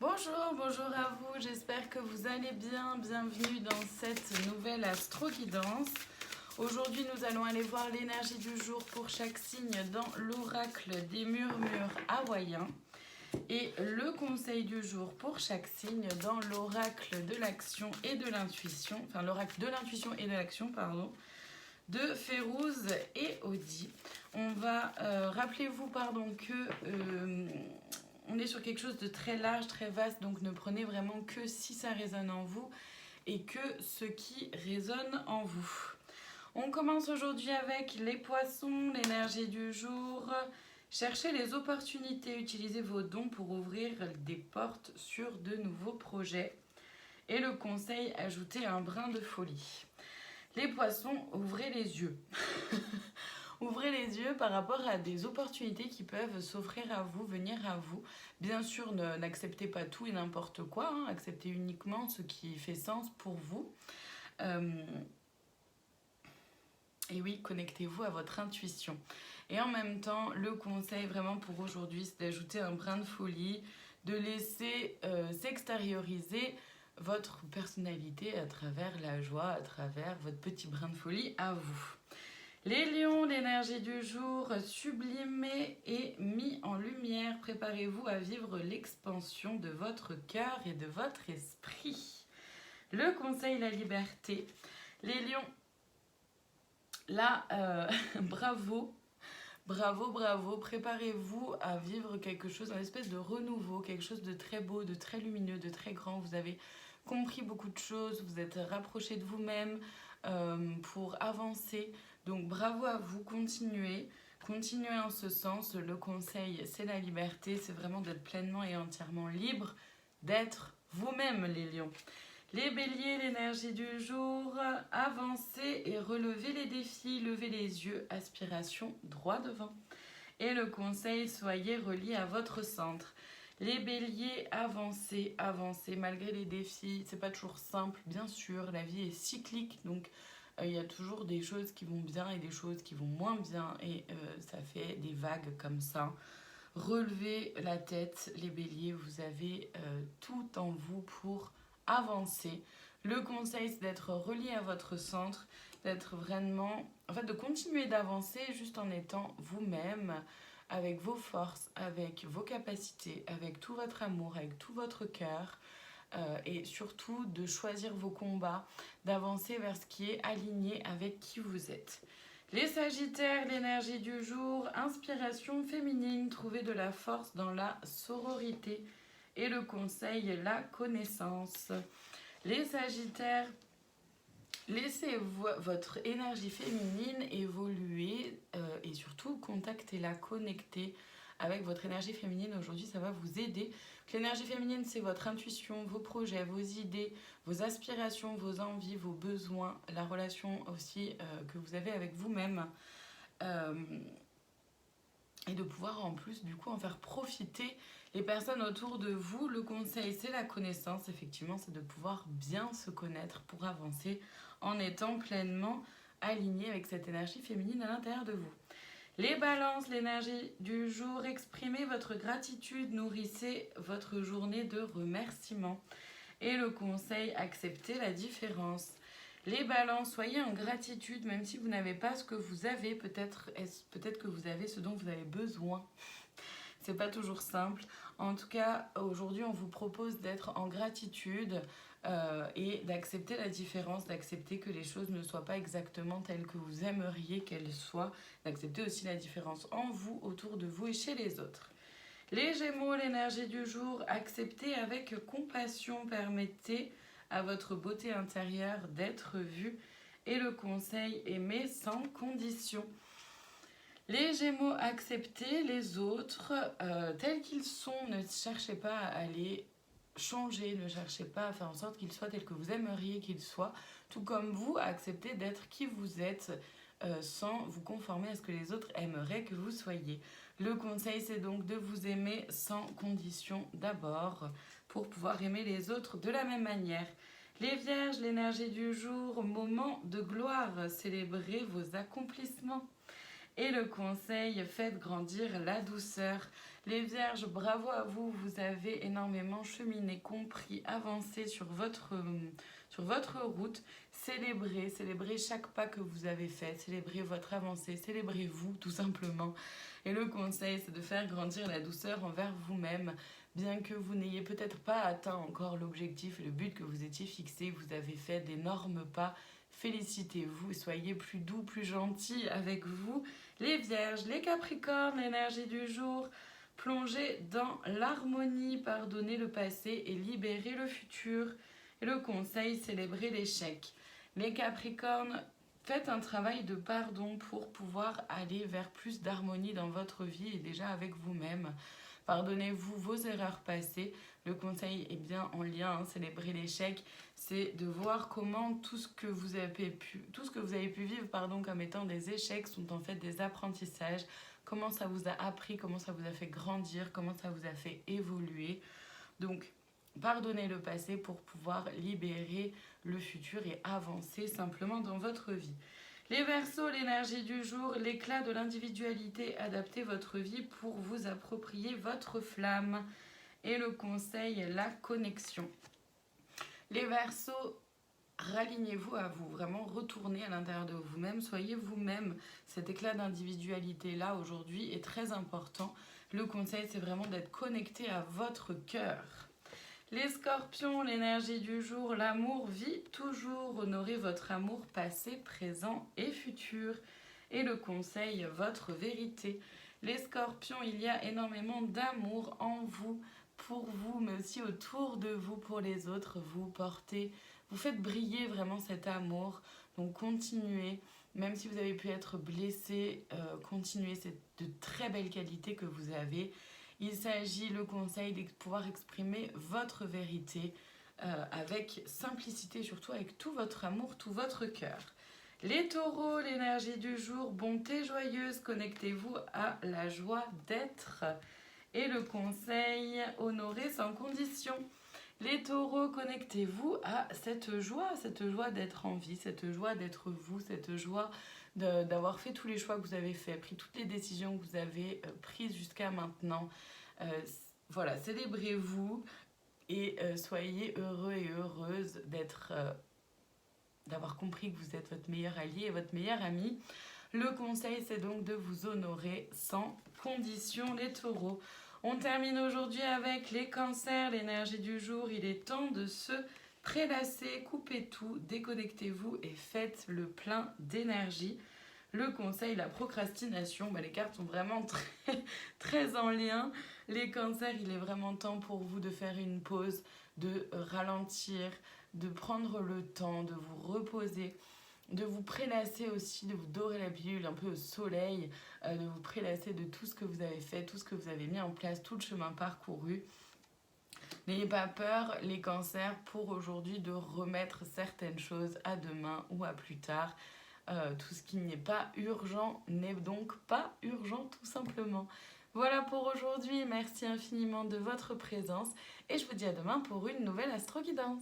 Bonjour, bonjour à vous, j'espère que vous allez bien. Bienvenue dans cette nouvelle astro-guidance. Aujourd'hui, nous allons aller voir l'énergie du jour pour chaque signe dans l'oracle des murmures hawaïens et le conseil du jour pour chaque signe dans l'oracle de l'action et de l'intuition, enfin l'oracle de l'intuition et de l'action, pardon, de Férouz et Audi. On va, rappelez-vous, que on est sur quelque chose de très large, très vaste, donc ne prenez vraiment que si ça résonne en vous et que ce qui résonne en vous. On commence aujourd'hui avec les poissons, l'énergie du jour. Cherchez les opportunités, utilisez vos dons pour ouvrir des portes sur de nouveaux projets. Et le conseil, ajoutez un brin de folie. Les poissons, ouvrez les yeux. Ouvrez les yeux par rapport à des opportunités qui peuvent s'offrir à vous, venir à vous. Bien sûr, n'acceptez pas tout et n'importe quoi, hein. Acceptez uniquement ce qui fait sens pour vous. Et oui, connectez-vous à votre intuition. Et en même temps, le conseil vraiment pour aujourd'hui, c'est d'ajouter un brin de folie, de laisser s'extérioriser votre personnalité à travers la joie, à travers votre petit brin de folie à vous. Les lions, l'énergie du jour, sublimée et mis en lumière. Préparez-vous à vivre l'expansion de votre cœur et de votre esprit. Le conseil, la liberté. Les lions, là, bravo. Bravo, bravo. Préparez-vous à vivre quelque chose, une espèce de renouveau, quelque chose de très beau, de très lumineux, de très grand. Vous avez compris beaucoup de choses, vous êtes rapproché de vous-même pour avancer. Donc bravo à vous, continuez en ce sens. Le conseil, c'est la liberté, c'est vraiment d'être pleinement et entièrement libre d'être vous-même, les lions. Les béliers, l'énergie du jour, avancez et relevez les défis, levez les yeux, aspiration droit devant. Et le conseil, soyez reliés à votre centre. Les béliers, avancez, avancez, malgré les défis, c'est pas toujours simple, bien sûr, la vie est cyclique, donc il y a toujours des choses qui vont bien et des choses qui vont moins bien, et ça fait des vagues comme ça. Relevez la tête, les béliers, vous avez tout en vous pour avancer. Le conseil, c'est d'être relié à votre centre, d'être vraiment, en fait, de continuer d'avancer juste en étant vous-même, avec vos forces, avec vos capacités, avec tout votre amour, avec tout votre cœur, et surtout de choisir vos combats, d'avancer vers ce qui est aligné avec qui vous êtes. Les Sagittaires, l'énergie du jour, inspiration féminine, trouver de la force dans la sororité et le conseil, la connaissance. Les Sagittaires, laissez votre énergie féminine évoluer et surtout contactez-la, connectez avec votre énergie féminine. Aujourd'hui, ça va vous aider. L'énergie féminine, c'est votre intuition, vos projets, vos idées, vos aspirations, vos envies, vos besoins, la relation aussi que vous avez avec vous-même. Et de pouvoir en plus, du coup, en faire profiter les personnes autour de vous. Le conseil, c'est la connaissance. Effectivement, c'est de pouvoir bien se connaître pour avancer en étant pleinement aligné avec cette énergie féminine à l'intérieur de vous. Les balances, l'énergie du jour, exprimez votre gratitude, nourrissez votre journée de remerciements. Et le conseil, acceptez la différence. Les balances, soyez en gratitude, même si vous n'avez pas ce que vous avez, peut-être que vous avez ce dont vous avez besoin. C'est pas toujours simple. En tout cas, aujourd'hui, on vous propose d'être en gratitude et d'accepter la différence, d'accepter que les choses ne soient pas exactement telles que vous aimeriez qu'elles soient, d'accepter aussi la différence en vous, autour de vous et chez les autres. Les Gémeaux, l'énergie du jour, acceptez avec compassion, permettez à votre beauté intérieure d'être vue et le conseil, aimez sans condition. Les Gémeaux, acceptez les autres tels qu'ils sont, ne cherchez pas à les changer, ne cherchez pas à faire en sorte qu'ils soient tels que vous aimeriez qu'ils soient, tout comme vous, acceptez d'être qui vous êtes sans vous conformer à ce que les autres aimeraient que vous soyez. Le conseil, c'est donc de vous aimer sans condition d'abord, pour pouvoir aimer les autres de la même manière. Les Vierges, l'énergie du jour, moment de gloire, célébrez vos accomplissements. Et le conseil, faites grandir la douceur. Les vierges, bravo à vous, vous avez énormément cheminé, compris, avancé sur votre route. Célébrez chaque pas que vous avez fait, célébrez votre avancée, célébrez-vous tout simplement. Et le conseil, c'est de faire grandir la douceur envers vous-même. Bien que vous n'ayez peut-être pas atteint encore l'objectif et le but que vous étiez fixé, vous avez fait d'énormes pas. Félicitez-vous et soyez plus doux, plus gentils avec vous. Les vierges, les capricornes, l'énergie du jour, plongez dans l'harmonie, pardonnez le passé et libérez le futur. Et le conseil, célébrez l'échec. Les capricornes, faites un travail de pardon pour pouvoir aller vers plus d'harmonie dans votre vie et déjà avec vous-même. Pardonnez-vous vos erreurs passées. Le conseil est bien en lien, célébrer l'échec, c'est de voir comment tout ce que vous avez pu vivre comme étant des échecs sont en fait des apprentissages. Comment ça vous a appris, comment ça vous a fait grandir, comment ça vous a fait évoluer. Donc, pardonnez le passé pour pouvoir libérer le futur et avancer simplement dans votre vie. Les Verseaux, l'énergie du jour, l'éclat de l'individualité, adaptez votre vie pour vous approprier votre flamme. Et le conseil, la connexion. Les Verseaux, ralignez-vous à vous, vraiment retournez à l'intérieur de vous-même, soyez vous-même. Cet éclat d'individualité-là aujourd'hui est très important. Le conseil, c'est vraiment d'être connecté à votre cœur. Les Scorpions, l'énergie du jour, l'amour vit toujours. Honorez votre amour passé, présent et futur. Et le conseil, votre vérité. Les Scorpions, il y a énormément d'amour en vous, pour vous, mais aussi autour de vous, pour les autres. Vous faites briller vraiment cet amour. Donc continuez, même si vous avez pu être blessé, continuez, c'est de très belles qualités que vous avez. Il s'agit, le conseil, de pouvoir exprimer votre vérité avec simplicité, surtout avec tout votre amour, tout votre cœur. Les taureaux, l'énergie du jour, bonté joyeuse, connectez-vous à la joie d'être. Et le conseil, honorer sans condition. Les taureaux, connectez-vous à cette joie d'être en vie, cette joie d'être vous, cette joie d'avoir fait tous les choix que vous avez faits, pris toutes les décisions que vous avez prises jusqu'à maintenant. Voilà, célébrez-vous et soyez heureux et heureuse d'avoir compris que vous êtes votre meilleur allié et votre meilleur ami. Le conseil, c'est donc de vous honorer sans condition, les taureaux. On termine aujourd'hui avec les cancers, l'énergie du jour. Il est temps de se prélasser, coupez tout, déconnectez-vous et faites le plein d'énergie. Le conseil, la procrastination, les cartes sont vraiment très en lien. Les cancers, il est vraiment temps pour vous de faire une pause, de ralentir, de prendre le temps, de vous reposer, de vous prélasser aussi, de vous dorer la pilule un peu au soleil, de vous prélasser de tout ce que vous avez fait, tout ce que vous avez mis en place, tout le chemin parcouru. N'ayez pas peur, les cancers, pour aujourd'hui, de remettre certaines choses à demain ou à plus tard. Tout ce qui n'est pas urgent n'est donc pas urgent, tout simplement. Voilà pour aujourd'hui, merci infiniment de votre présence et je vous dis à demain pour une nouvelle Astro Guidance.